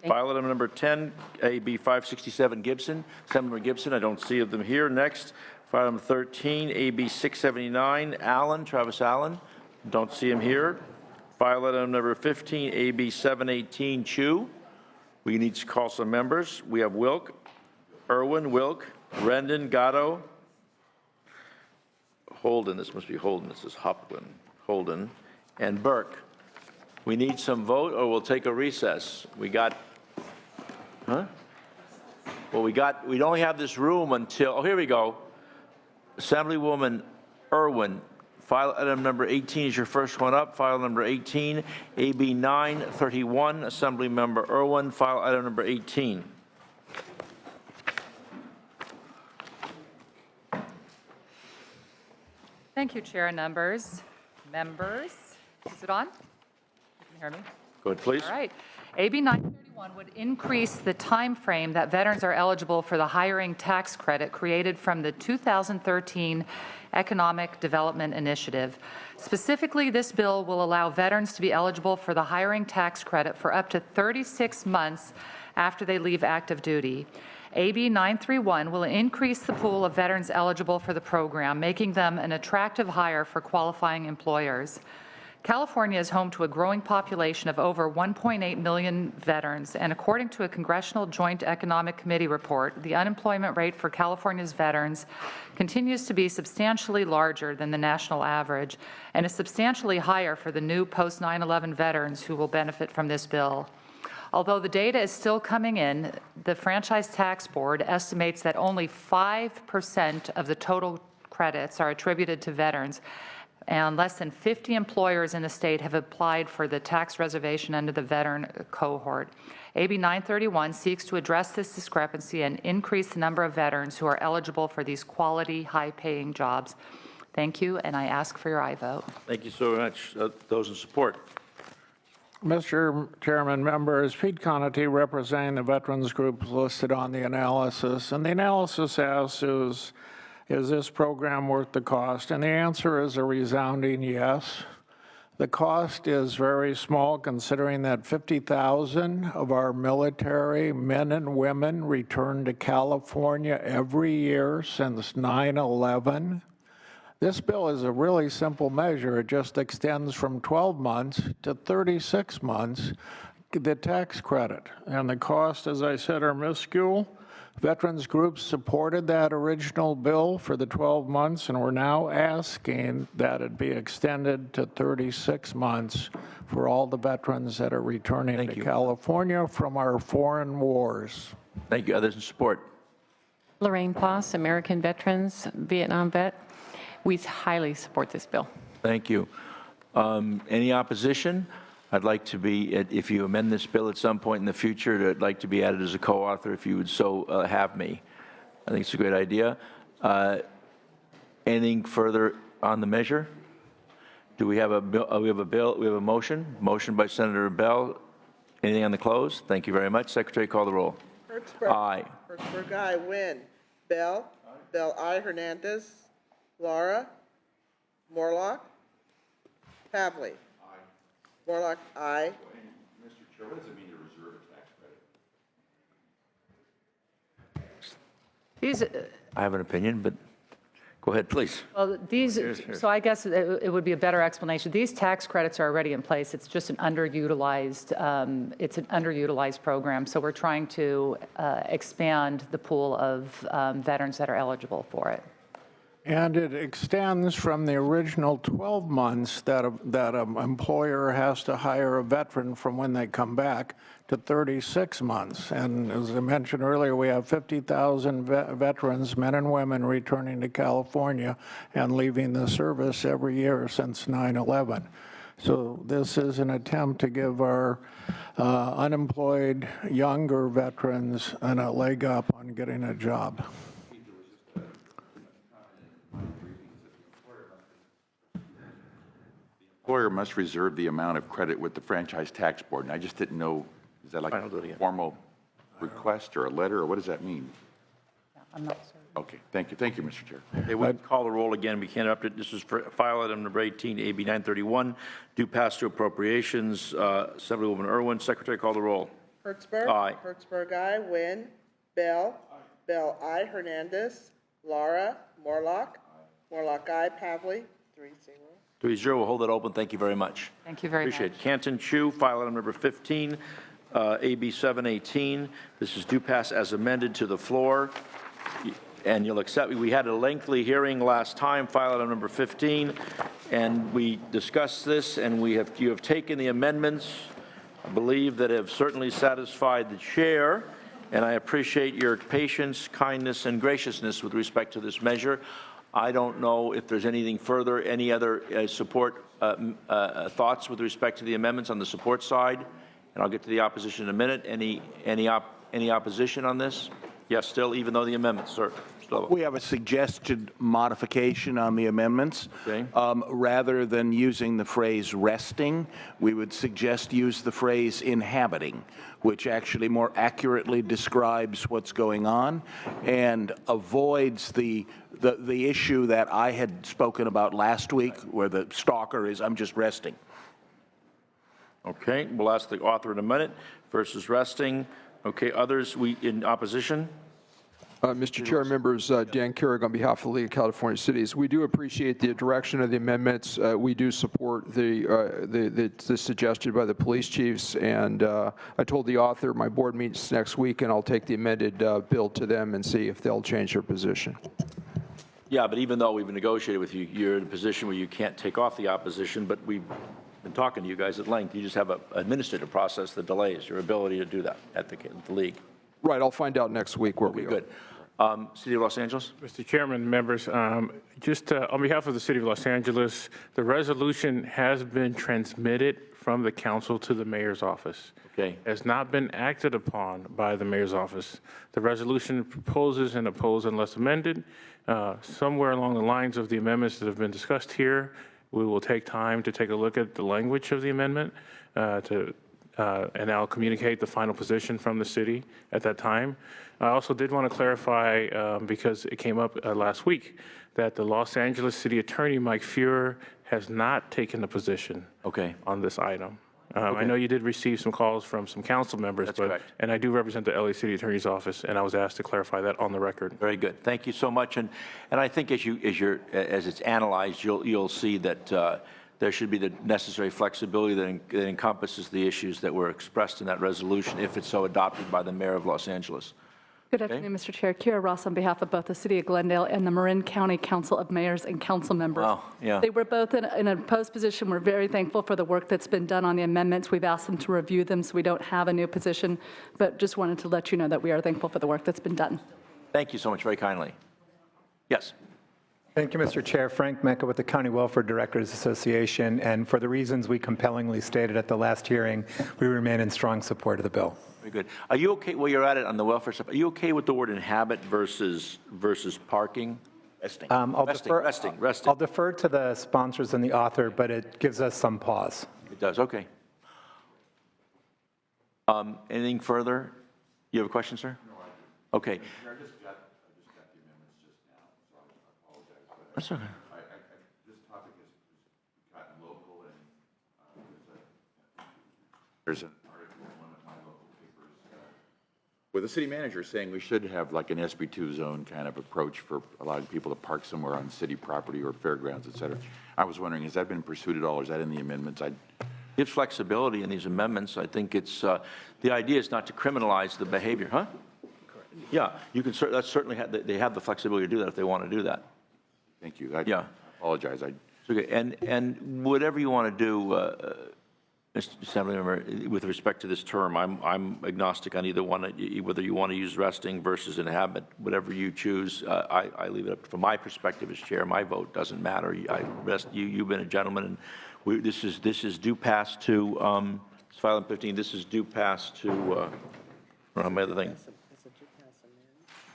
File item number 10, AB 567 Gibson, Assemblyman Gibson. I don't see them here. Next, file item 13, AB 679 Allen, Travis Allen. Don't see him here. File item number 15, AB 718 Chu. We need to call some members. We have Wilk, Irwin, Wilk, Rendon, Gatto, Holden. This must be Holden. This is Hopwin, Holden, and Burke. We need some vote, or we'll take a recess. We got, huh? Well, we only have this room until, oh, here we go. Assemblywoman Irwin, file item number 18 is your first one up. File number 18, AB 931, Assemblymember Irwin, file item number 18. Thank you, Chair and members. Is it on? You can hear me? Go ahead, please. All right. AB 931 would increase the time frame that veterans are eligible for the hiring tax credit created from the 2013 Economic Development Initiative. Specifically, this bill will allow veterans to be eligible for the hiring tax credit for up to 36 months after they leave active duty. AB 931 will increase the pool of veterans eligible for the program, making them an attractive hire for qualifying employers. California is home to a growing population of over 1.8 million veterans, and according to a Congressional Joint Economic Committee report, the unemployment rate for California's veterans continues to be substantially larger than the national average and is substantially higher for the new post-9/11 veterans who will benefit from this bill. Although the data is still coming in, the Franchise Tax Board estimates that only 5% of the total credits are attributed to veterans, and less than 50 employers in the state have applied for the tax reservation under the veteran cohort. AB 931 seeks to address this discrepancy and increase the number of veterans who are eligible for these quality, high-paying jobs. Thank you, and I ask for your aye vote. Thank you so much. Those in support. Mr. Chairman, members, Pete Conity representing the veterans group listed on the analysis. And the analysis asks, is this program worth the cost? And the answer is a resounding yes. The cost is very small considering that 50,000 of our military men and women return to California every year since 9/11. This bill is a really simple measure. It just extends from 12 months to 36 months the tax credit. And the costs, as I said, are minuscule. Veterans groups supported that original bill for the 12 months, and we're now asking that it be extended to 36 months for all the veterans that are returning to California from our foreign wars. Thank you. Others in support? Lorraine Ploss, American Veterans, Vietnam vet. We highly support this bill. Thank you. Any opposition? I'd like to be, if you amend this bill at some point in the future, I'd like to be added as a co-author if you would so have me. I think it's a great idea. Anything further on the measure? Do we have a bill? We have a bill. We have a motion. Motion by Senator Bell. Anything on the close? Thank you very much. Secretary, call the roll. Hertzberg. Aye. Hertzberg, aye. Wynn. Bell. Aye. Bell, aye. Hernandez. Laura. Morlock. Pavley. Aye. Morlock, aye. Mr. Chair, what does it mean to reserve a tax credit? I have an opinion, but go ahead, please. Well, so I guess it would be a better explanation. These tax credits are already in place. It's just an underutilized, program. So we're trying to expand the pool of veterans that are eligible for it. And it extends from the original 12 months that an employer has to hire a veteran from when they come back to 36 months. And as I mentioned earlier, we have 50,000 veterans, men and women, returning to California and leaving the service every year since 9/11. So this is an attempt to give our unemployed younger veterans a leg up on getting a job. Employer must reserve the amount of credit with the Franchise Tax Board, and I just didn't know, is that like a formal request or a letter, or what does that mean? I'm not certain. Okay, thank you, Mr. Chair. Okay, we'll call the roll again. We can't interrupt it. This is for file item number 18, AB 931, due pass to appropriations. Assemblywoman Irwin, Secretary, call the roll. Hertzberg. Aye. Hertzberg, aye. Wynn. Bell. Bell, aye. Hernandez. Laura. Morlock. Morlock, aye. Pavley. 3-0. 3-0, we'll hold it open. Thank you very much. Thank you very much. Appreciate it. Canton Chu, file item number 15, AB 718. This is due pass as amended to the floor. And you'll accept, we had a lengthy hearing last time, file item number 15, and we discussed this, and you have taken the amendments, I believe, that have certainly satisfied the chair, and I appreciate your patience, kindness, and graciousness with respect to this measure. I don't know if there's anything further, any other support thoughts with respect to the amendments on the support side, and I'll get to the opposition in a minute. Any opposition on this? Yes, still, even though the amendments, sir. We have a suggested modification on the amendments. Okay. Rather than using the phrase resting, we would suggest use the phrase inhabiting, which actually more accurately describes what's going on and avoids the issue that I had spoken about last week, where the stalker is, I'm just resting. Okay, we'll ask the author in a minute versus resting. Okay, others, in opposition? Mr. Chair, members, Dan Carrig on behalf of the League of California Cities. We do appreciate the direction of the amendments. We do support the suggested by the police chiefs, and I told the author my board meets next week, and I'll take the amended bill to them and see if they'll change their position. Yeah, but even though we've negotiated with you, you're in a position where you can't take off the opposition, but we've been talking to you guys at length. You just have an administrative process that delays your ability to do that at the league. Right, I'll find out next week where we are. Good. City of Los Angeles? Mr. Chairman, members, just on behalf of the City of Los Angeles, the resolution has been transmitted from the council to the mayor's office. Okay. Has not been acted upon by the mayor's office. The resolution proposes and opposes unless amended. Somewhere along the lines of the amendments that have been discussed here, we will take time to take a look at the language of the amendment and I'll communicate the final position from the city at that time. I also did want to clarify, because it came up last week, that the Los Angeles City Attorney, Mike Fuhrer, has not taken a position on this item. I know you did receive some calls from some council members, and I do represent the LA City Attorney's Office, and I was asked to clarify that on the record. Very good. Thank you so much. And I think as it's analyzed, you'll see that there should be the necessary flexibility that encompasses the issues that were expressed in that resolution if it's so adopted by the mayor of Los Angeles. Good afternoon, Mr. Chair. Kira Ross on behalf of both the City of Glendale and the Marin County Council of Mayors and Council Members. Wow, yeah. They were both in an opposed position. We're very thankful for the work that's been done on the amendments. We've asked them to review them, so we don't have a new position, but just wanted to let you know that we are thankful for the work that's been done. Thank you so much, very kindly. Yes. Thank you, Mr. Chair. Frank Mecca with the County Welfare Directors Association, and for the reasons we compellingly stated at the last hearing, we remain in strong support of the bill. Very good. Are you okay, while you're at it on the welfare stuff, are you okay with the word inhabit versus parking? Resting. I'll defer to the sponsors and the author, but it gives us some pause. It does, okay. Anything further? You have a question, sir? No, I do. Okay. I just got the amendments just now, so I apologize. But That's okay. this topic has gotten local, and there's an article in one of my local papers where the city manager is saying we should have like an SB2 zone kind of approach for allowing people to park somewhere on city property or fairgrounds, et cetera. I was wondering, has that been pursued at all, or is that in the amendments? Gives flexibility in these amendments. I think it's, the idea is not to criminalize the behavior, huh? Yeah, you can, that's certainly, they have the flexibility to do that if they want to do that. Thank you. I apologize. It's okay. And whatever you want to do, Mr. Assemblymember, with respect to this term, I'm agnostic on either one, whether you want to use resting versus inhabit, whatever you choose. I leave it up. From my perspective as chair, my vote doesn't matter. You've been a gentleman, and this is due pass to, it's file 15, this is due pass to, my other thing,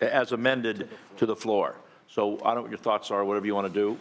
as amended to the floor. So I don't know what your thoughts are, whatever you want to do.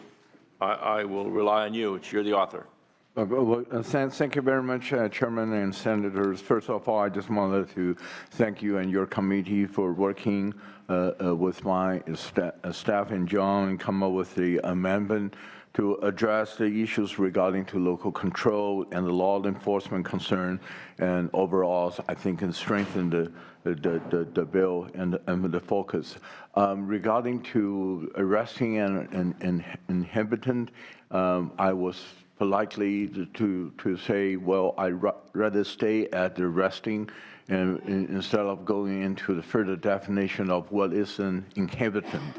I will rely on you. You're the author. Thank you very much, Chairman and Senators. First of all, I just wanted to thank you and your committee for working with my staff and John and come up with the amendment to address the issues regarding to local control and the law enforcement concern, and overall, I think can strengthen the bill and the focus. Regarding to arresting and inhibiting, I was politely to say, well, I'd rather stay at the arresting and instead of going into the further definition of what is an inhabitant.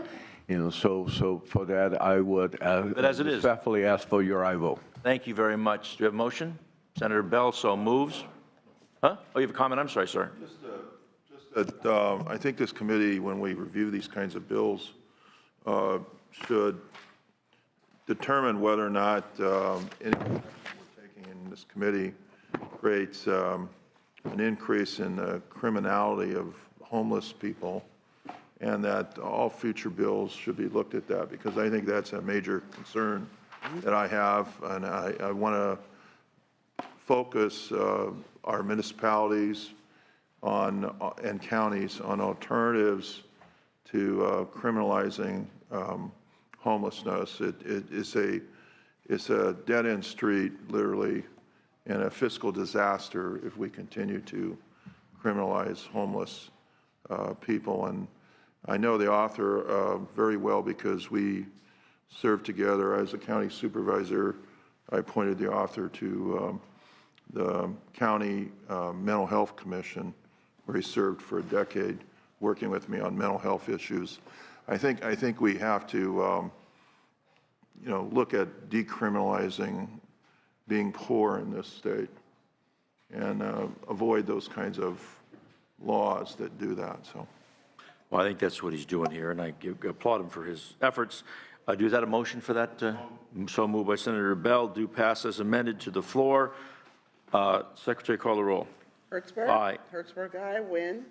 So for that, I would But as it is, respectfully ask for your aye vote. thank you very much. Do you have a motion? Senator Bell so moves. Huh? Oh, you have a comment? I'm sorry, sir. Just that I think this committee, when we review these kinds of bills, should determine whether or not anything we're taking in this committee creates an increase in the criminality of homeless people, and that all future bills should be looked at that, because I think that's a major concern that I have, and I want to focus our municipalities on and counties on alternatives to criminalizing homelessness. It's a dead-end street, literally, and a fiscal disaster if we continue to criminalize homeless people. And I know the author very well because we served together as a county supervisor. I appointed the author to the county mental health commission, where he served for a decade, working with me on mental health issues. I think we have to, look at decriminalizing being poor in this state and avoid those kinds of laws that do that. So. Well, I think that's what he's doing here, and I applaud him for his efforts. Is that a motion for that? So moved by Senator Bell. Do pass as amended to the floor. Secretary, call the roll. Hertzberg? Aye. Hertzberg, aye. Wynn?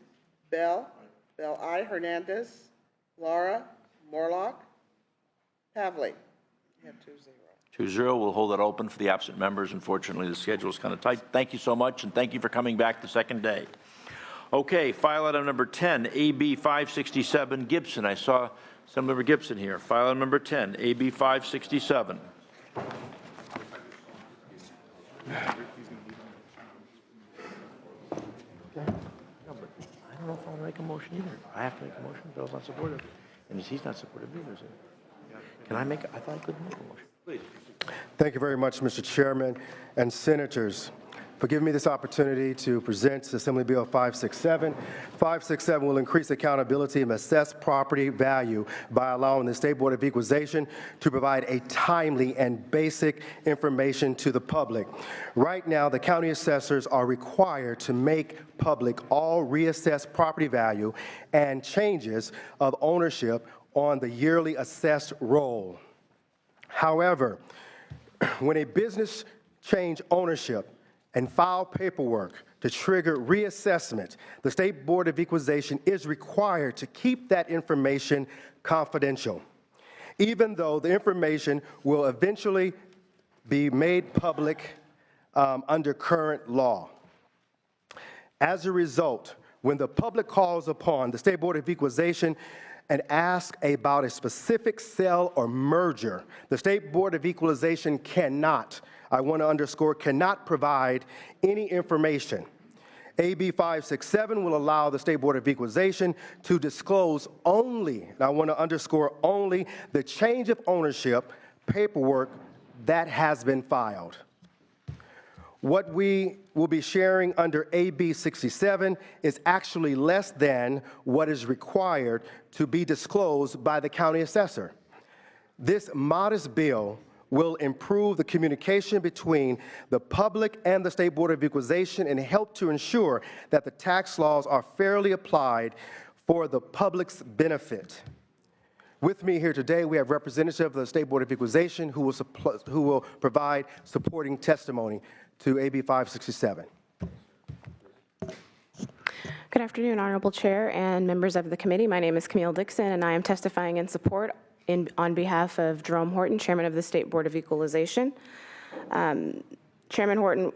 Bell? Bell, aye. Hernandez? Laura? Morlock? Pavlik? You have 2-0. 2-0. We'll hold that open for the absent members. Unfortunately, the schedule is kind of tight. Thank you so much, and thank you for coming back the second day. Okay, file item number 10, AB 567, Gibson. I saw Assemblymember Gibson here. File item number 10, AB 567. I don't know if I want to make a motion either. I have to make a motion. Bill's not supportive. And he's not supportive either, is he? Can I make I thought I couldn't make a motion. Please. Thank you very much, Mr. Chairman and Senators, for giving me this opportunity to present Assembly Bill 567. 567 will increase accountability and assess property value by allowing the State Board of Equalization to provide a timely and basic information to the public. Right now, the county assessors are required to make public all reassessed property value and changes of ownership on the yearly assessed roll. However, when a business change ownership and file paperwork to trigger reassessment, the State Board of Equalization is required to keep that information confidential, even though the information will eventually be made public under current law. As a result, when the public calls upon the State Board of Equalization and asks about a specific sale or merger, the State Board of Equalization cannot, I want to underscore, cannot provide any information. AB 567 will allow the State Board of Equalization to disclose only, and I want to underscore only, the change of ownership paperwork that has been filed. What we will be sharing under AB 67 is actually less than what is required to be disclosed by the county assessor. This modest bill will improve the communication between the public and the State Board of Equalization and help to ensure that the tax laws are fairly applied for the public's benefit. With me here today, we have representatives of the State Board of Equalization who will provide supporting testimony to AB 567. Good afternoon, Honorable Chair and members of the committee. My name is Camille Dixon, and I am testifying in support on behalf of Jerome Horton, Chairman of the State Board of Equalization. Chairman Horton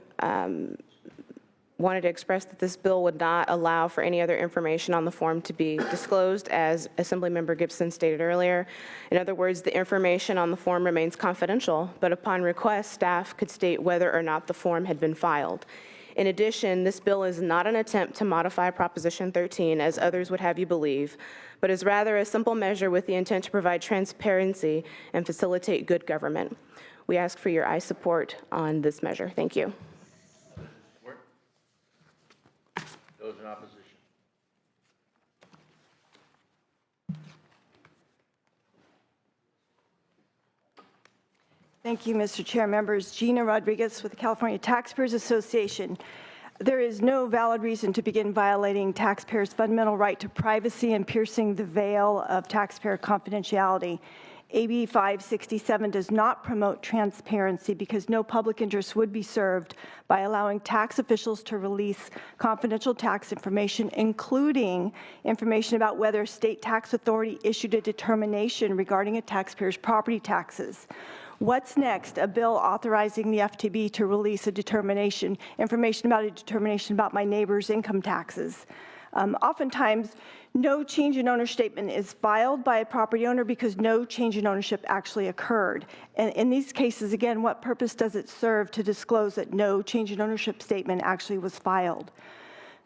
wanted to express that this bill would not allow for any other information on the form to be disclosed, as Assemblymember Gibson stated earlier. In other words, the information on the form remains confidential, but upon request, staff could state whether or not the form had been filed. In addition, this bill is not an attempt to modify Proposition 13, as others would have you believe, but is rather a simple measure with the intent to provide transparency and facilitate good government. We ask for your aye support on this measure. Thank you. Those in opposition? Thank you, Mr. Chair. Members, Gina Rodriguez with the California Taxpayers Association. There is no valid reason to begin violating taxpayers' fundamental right to privacy and piercing the veil of taxpayer confidentiality. AB 567 does not promote transparency because no public interest would be served by allowing tax officials to release confidential tax information, including information about whether a state tax authority issued a determination regarding a taxpayer's property taxes. What's next? A bill authorizing the FTB to release a determination, information about a determination about my neighbor's income taxes. Oftentimes, no change in ownership statement is filed by a property owner because no change in ownership actually occurred. And in these cases, again, what purpose does it serve to disclose that no change in ownership statement actually was filed?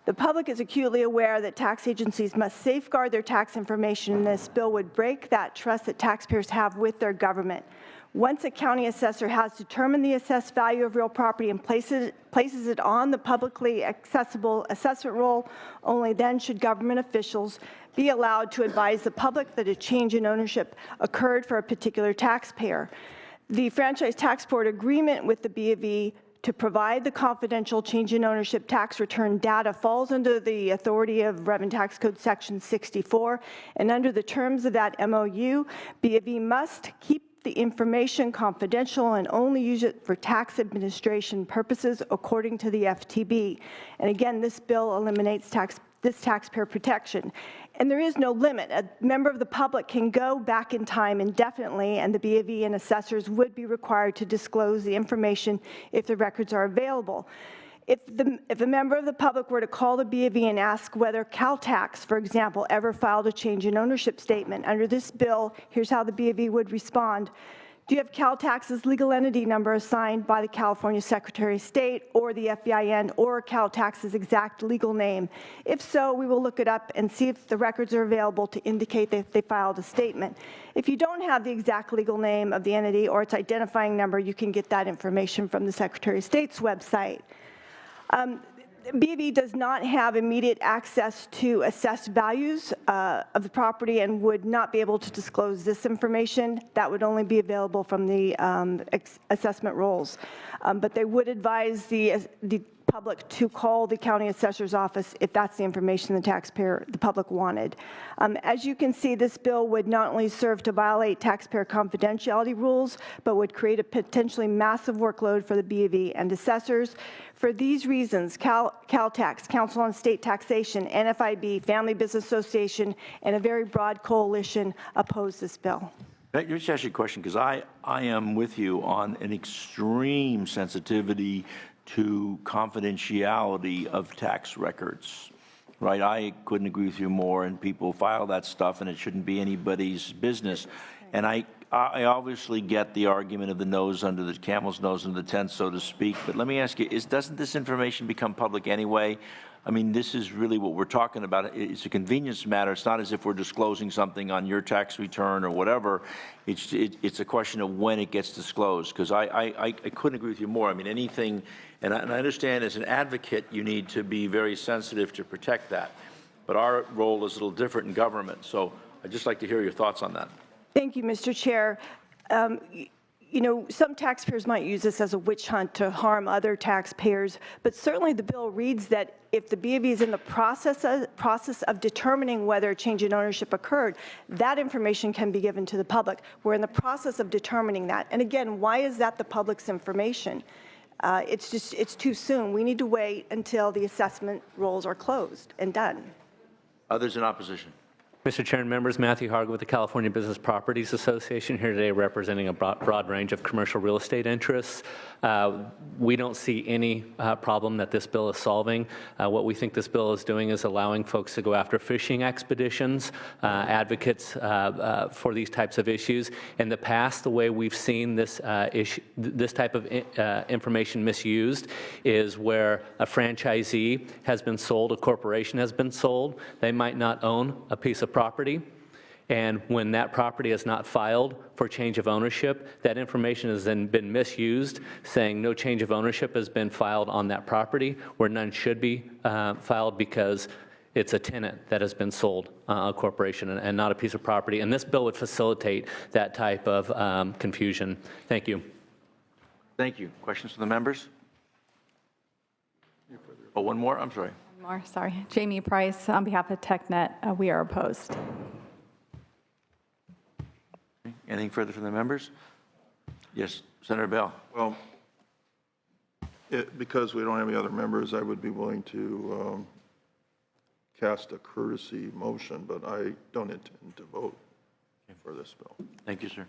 The public is acutely aware that tax agencies must safeguard their tax information, and this bill would break that trust that taxpayers have with their government. Once a county assessor has determined the assessed value of real property and places it on the publicly accessible assessment roll, only then should government officials be allowed to advise the public that a change in ownership occurred for a particular taxpayer. The Franchise Tax Board agreement with the BOV to provide the confidential change in ownership tax return data falls under the authority of Revenue Tax Code Section 64, and under the terms of that MOU, BOV must keep the information confidential and only use it for tax administration purposes according to the FTB. And again, this bill eliminates this taxpayer protection. And there is no limit. A member of the public can go back in time indefinitely, and the BOV and assessors would be required to disclose the information if the records are available. If a member of the public were to call the BOV and ask whether Caltax, for example, ever filed a change in ownership statement, under this bill, here's how the BOV would respond. Do you have Caltax's legal entity number assigned by the California Secretary of State or the FEIN or Caltax's exact legal name? If so, we will look it up and see if the records are available to indicate that they filed a statement. If you don't have the exact legal name of the entity or its identifying number, you can get that information from the Secretary of State's website. BOV does not have immediate access to assessed values of the property and would not be able to disclose this information. That would only be available from the assessment rolls. But they would advise the public to call the county assessor's office if that's the information the public wanted. As you can see, this bill would not only serve to violate taxpayer confidentiality rules, but would create a potentially massive workload for the BOV and assessors. For these reasons, Caltax, Council on State Taxation, NFIB, Family Business Association, and a very broad coalition oppose this bill. Let me just ask you a question, because I am with you on an extreme sensitivity to confidentiality of tax records, right? I couldn't agree with you more, and people file that stuff, and it shouldn't be anybody's business. And I obviously get the argument of the nose under the camel's nose under the tent, so to speak, but let me ask you, doesn't this information become public anyway? I mean, this is really what we're talking about. It's a convenience matter. It's not as if we're disclosing something on your tax return or whatever. It's a question of when it gets disclosed, because I couldn't agree with you more. I mean, anything, and I understand as an advocate you need to be very sensitive to protect that, but our role is a little different in government. So I'd just like to hear your thoughts on that. Thank you, Mr. Chair. You know, some taxpayers might use this as a witch hunt to harm other taxpayers, but certainly the bill reads that if the BOV is in the process of determining whether a change in ownership occurred, that information can be given to the public. We're in the process of determining that. And again, why is that the public's information? It's too soon. We need to wait until the assessment rolls are closed and done. Others in opposition? Mr. Chair and members, Matthew Harga with the California Business Properties Association, here today representing a broad range of commercial real estate interests. We don't see any problem that this bill is solving. What we think this bill is doing is allowing folks to go after fishing expeditions, advocates for these types of issues. In the past, the way we've seen this this type of information misused is where a franchisee has been sold, a corporation has been sold. They might not own a piece of property, and when that property is not filed for change of ownership, that information has then been misused, saying no change of ownership has been filed on that property, where none should be filed because it's a tenant that has been sold, a corporation, and not a piece of property. And this bill would facilitate that type of confusion. Thank you. Thank you. Questions from the members? Oh, one more? I'm sorry. More, sorry. Jamie Price, on behalf of TechNet, we are opposed. Anything further from the members? Yes, Senator Bell. Well, because we don't have any other members, I would be willing to cast a courtesy motion, but I don't intend to vote for this bill. Thank you, sir.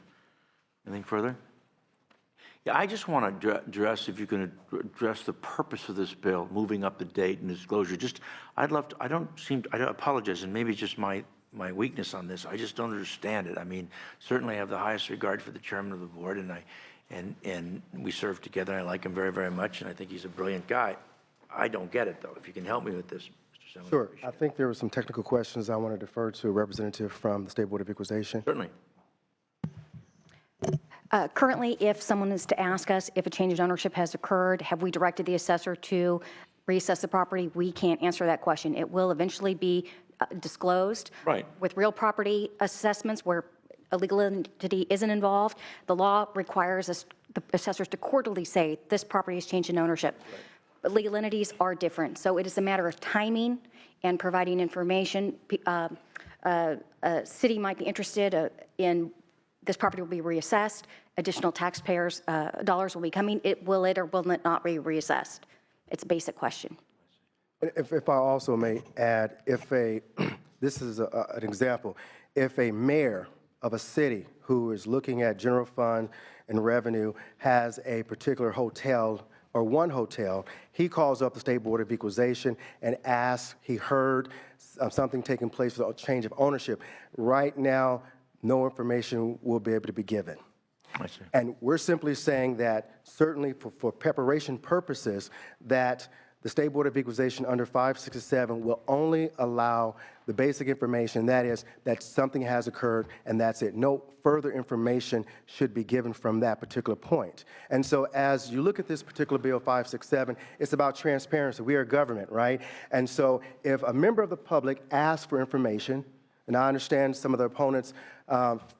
Anything further? Yeah, I just want to address, if you can address the purpose of this bill, moving up the date and disclosure. Just, I apologize, and maybe it's just my weakness on this. I just don't understand it. I mean, certainly I have the highest regard for the chairman of the board, and we serve together, and I like him very, very much, and I think he's a brilliant guy. I don't get it, though. If you can help me with this, Mr. Senator. Sure. I think there were some technical questions I want to defer to a representative from the State Board of Equalization. Certainly. Currently, if someone is to ask us if a change of ownership has occurred, have we directed the assessor to reassess the property? We can't answer that question. It will eventually be disclosed. Right. With real property assessments where a legal entity isn't involved, the law requires the assessors to quarterly say this property has changed in ownership. Right. But legal entities are different. So it is a matter of timing and providing information. A city might be interested in this property will be reassessed, additional taxpayers' dollars will be coming. Will it or will it not be reassessed? It's a basic question. If I also may add, this is an example, if a mayor of a city who is looking at general fund and revenue has a particular hotel or one hotel, he calls up the State Board of Equalization and asks, he heard something taking place with a change of ownership. Right now, no information will be able to be given. I see. And we're simply saying that certainly for preparation purposes, that the State Board of Equalization under 567 will only allow the basic information, that is, that something has occurred and that's it. No further information should be given from that particular point. And so as you look at this particular bill 567, it's about transparency. We are government, right? And so if a member of the public asks for information, and I understand some of the opponents'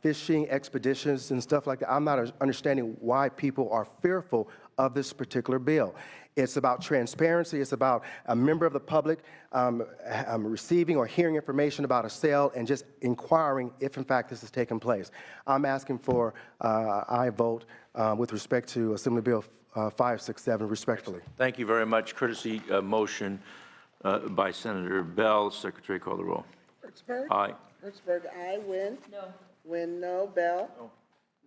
fishing expeditions and stuff like that. I'm not understanding why people are fearful of this particular bill. It's about transparency. It's about a member of the public receiving or hearing information about a sale and just inquiring if, in fact, this has taken place. I'm asking for aye vote with respect to Assembly Bill 567, respectfully. Thank you very much. Courtesy motion by Senator Bell. Secretary, call the roll. Hertzberg? Aye. Hertzberg, aye. Wynn? No. Wynn, no. Bell? No.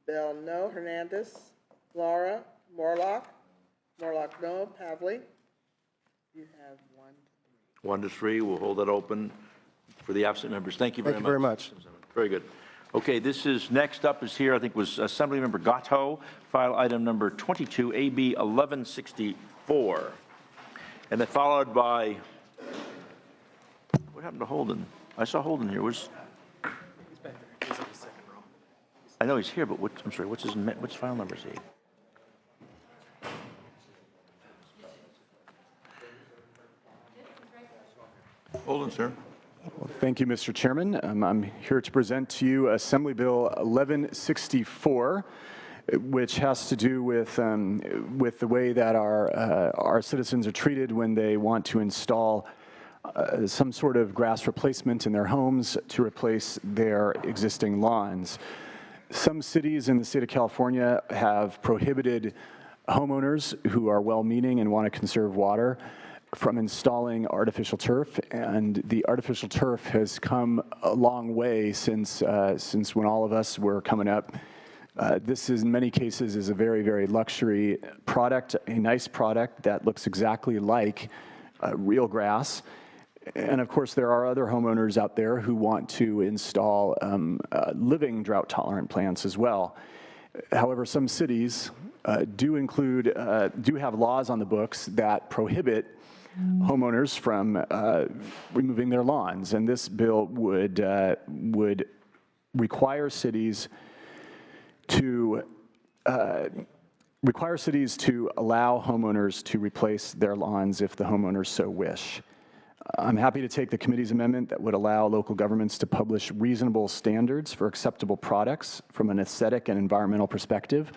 Bell, no. Hernandez? Laura? Morlock? Morlock, no. Pavley? You have 1 to 3. 1 to 3. We'll hold that open for the absent members. Thank you very much. Thank you very much. Very good. Okay, this is, next up is here, I think was Assemblymember Gatto, file item number 22, AB 1164. And then followed by, what happened to Holden? I saw Holden here. He's back there. He's in the second row. I know he's here, but I'm sorry, what's file number is he? Holden, sir. Well, thank you, Mr. Chairman. I'm here to present to you Assembly Bill 1164, which has to do with the way that our citizens are treated when they want to install some sort of grass replacement in their homes to replace their existing lawns. Some cities in the state of California have prohibited homeowners who are well-meaning and want to conserve water from installing artificial turf, and the artificial turf has come a long way since when all of us were coming up. This is, in many cases, is a very, very luxury product, a nice product that looks exactly like real grass. And of course, there are other homeowners out there who want to install living drought-tolerant plants as well. However, some cities do have laws on the books that prohibit homeowners from removing their lawns, and this bill would require cities to allow homeowners to replace their lawns if the homeowners so wish. I'm happy to take the committee's amendment that would allow local governments to publish reasonable standards for acceptable products from an aesthetic and environmental perspective.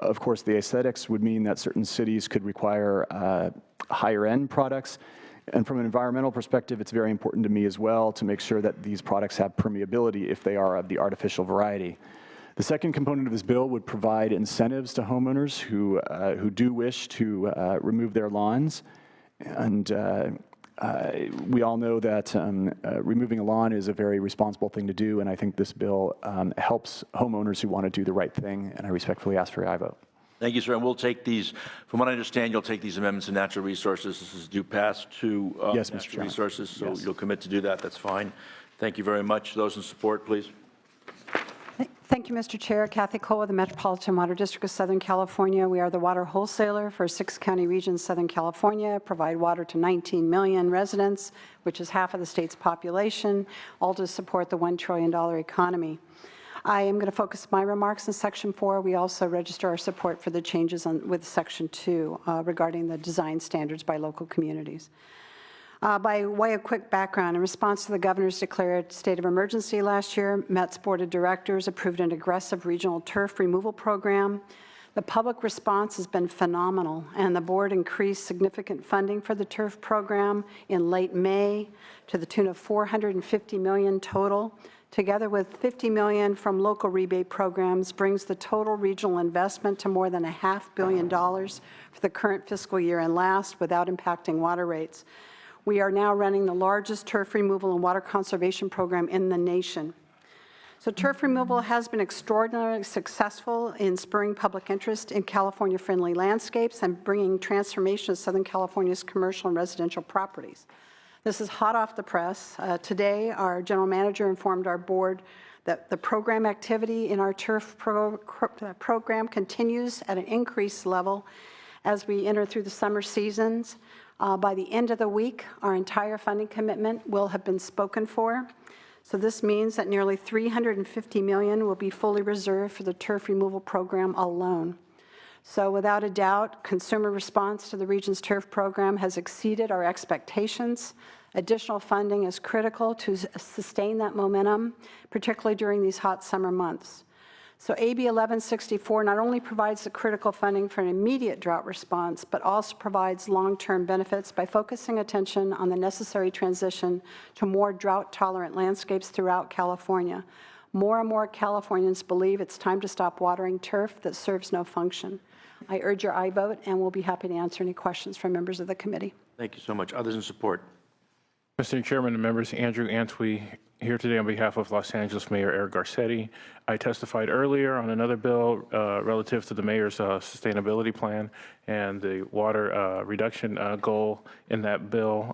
Of course, the aesthetics would mean that certain cities could require higher-end products. And from an environmental perspective, it's very important to me as well to make sure that these products have permeability if they are of the artificial variety. The second component of this bill would provide incentives to homeowners who do wish to remove their lawns. And we all know that removing a lawn is a very responsible thing to do, and I think this bill helps homeowners who want to do the right thing, and I respectfully ask for your aye vote. Thank you, sir. And we'll take these, from what I understand, you'll take these amendments to natural resources. This is due pass to yes, Mr. natural Chairman. resources, so Yes. you'll commit to do that. That's fine. Thank you very much. Those in support, please. Thank you, Mr. Chair. Kathy Cole with the Metropolitan Water District of Southern California. We are the water wholesaler for 6 county regions, Southern California, provide water to 19 million residents, which is half of the state's population, all to support the $1 trillion economy. I am going to focus my remarks in Section 4. We also register our support for the changes with Section 2 regarding the design standards by local communities. By way of quick background, in response to the governor's declared state of emergency last year, Met's Board of Directors approved an aggressive regional turf removal program. The public response has been phenomenal, and the board increased significant funding for the turf program in late May to the tune of $450 million total, together with $50 million from local rebate programs, brings the total regional investment to more than $500 million for the current fiscal year and last without impacting water rates. We are now running the largest turf removal and water conservation program in the nation. So turf removal has been extraordinarily successful in spurring public interest in California-friendly landscapes and bringing transformation to Southern California's commercial and residential properties. This is hot off the press. Today, our general manager informed our board that the program activity in our turf program continues at an increased level as we enter through the summer seasons. By the end of the week, our entire funding commitment will have been spoken for. So this means that nearly $350 million will be fully reserved for the turf removal program alone. So without a doubt, consumer response to the region's turf program has exceeded our expectations. Additional funding is critical to sustain that momentum, particularly during these hot summer months. So AB 1164 not only provides the critical funding for an immediate drought response, but also provides long-term benefits by focusing attention on the necessary transition to more drought-tolerant landscapes throughout California. More and more Californians believe it's time to stop watering turf that serves no function. I urge your aye vote, and we'll be happy to answer any questions from members of the committee. Thank you so much. Others in support? Mr. Chairman and members, Andrew Antwi here today on behalf of Los Angeles Mayor Eric Garcetti. I testified earlier on another bill relative to the mayor's sustainability plan and the water reduction goal in that bill,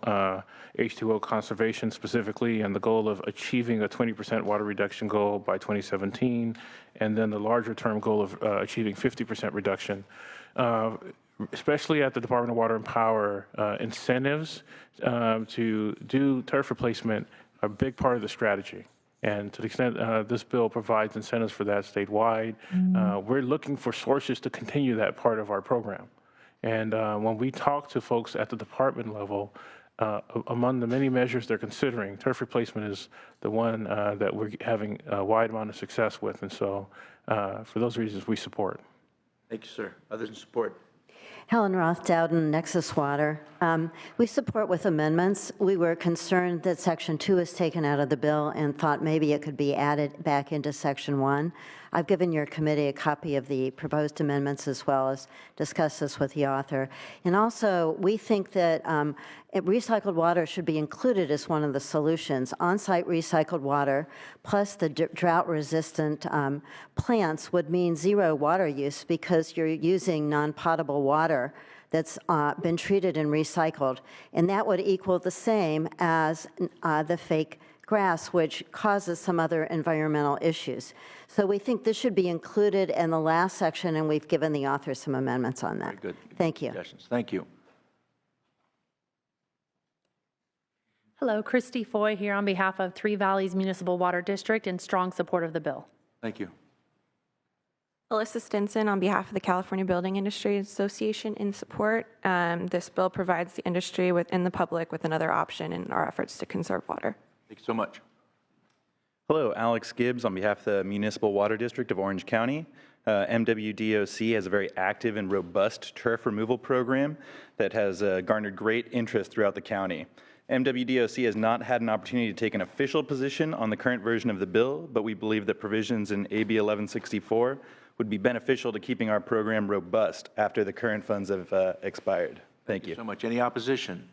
H2O conservation specifically, and the goal of achieving a 20% water reduction goal by 2017, and then the larger term goal of achieving 50% reduction. Especially at the Department of Water and Power, incentives to do turf replacement are a big part of the strategy. And to the extent this bill provides incentives for that statewide, we're looking for sources to continue that part of our program. And when we talk to folks at the department level, among the many measures they're considering, turf replacement is the one that we're having a wide amount of success with. And so for those reasons, we support. Thank you, sir. Others in support? Helen Roth Dowden, Nexus Water. We support with amendments. We were concerned that Section 2 is taken out of the bill and thought maybe it could be added back into Section 1. I've given your committee a copy of the proposed amendments as well as discussed this with the author. And also, we think that recycled water should be included as one of the solutions. On-site recycled water plus the drought-resistant plants would mean zero water use because you're using non-potable water that's been treated and recycled. And that would equal the same as the fake grass, which causes some other environmental issues. So we think this should be included in the last section, and we've given the author some amendments on that. Very good. Thank you. Suggestions. Thank you. Hello, Christy Foy here on behalf of Three Valleys Municipal Water District in strong support of the bill. Thank you. Alyssa Stinson on behalf of the California Building Industry Association in support. This bill provides the industry and the public with another option in our efforts to conserve water. Thank you so much. Hello, Alex Gibbs on behalf of the Municipal Water District of Orange County. MWDOC has a very active and robust turf removal program that has garnered great interest throughout the county. MWDOC has not had an opportunity to take an official position on the current version of the bill, but we believe that provisions in AB 1164 would be beneficial to keeping our program robust after the current funds have expired. Thank you so much. Any opposition?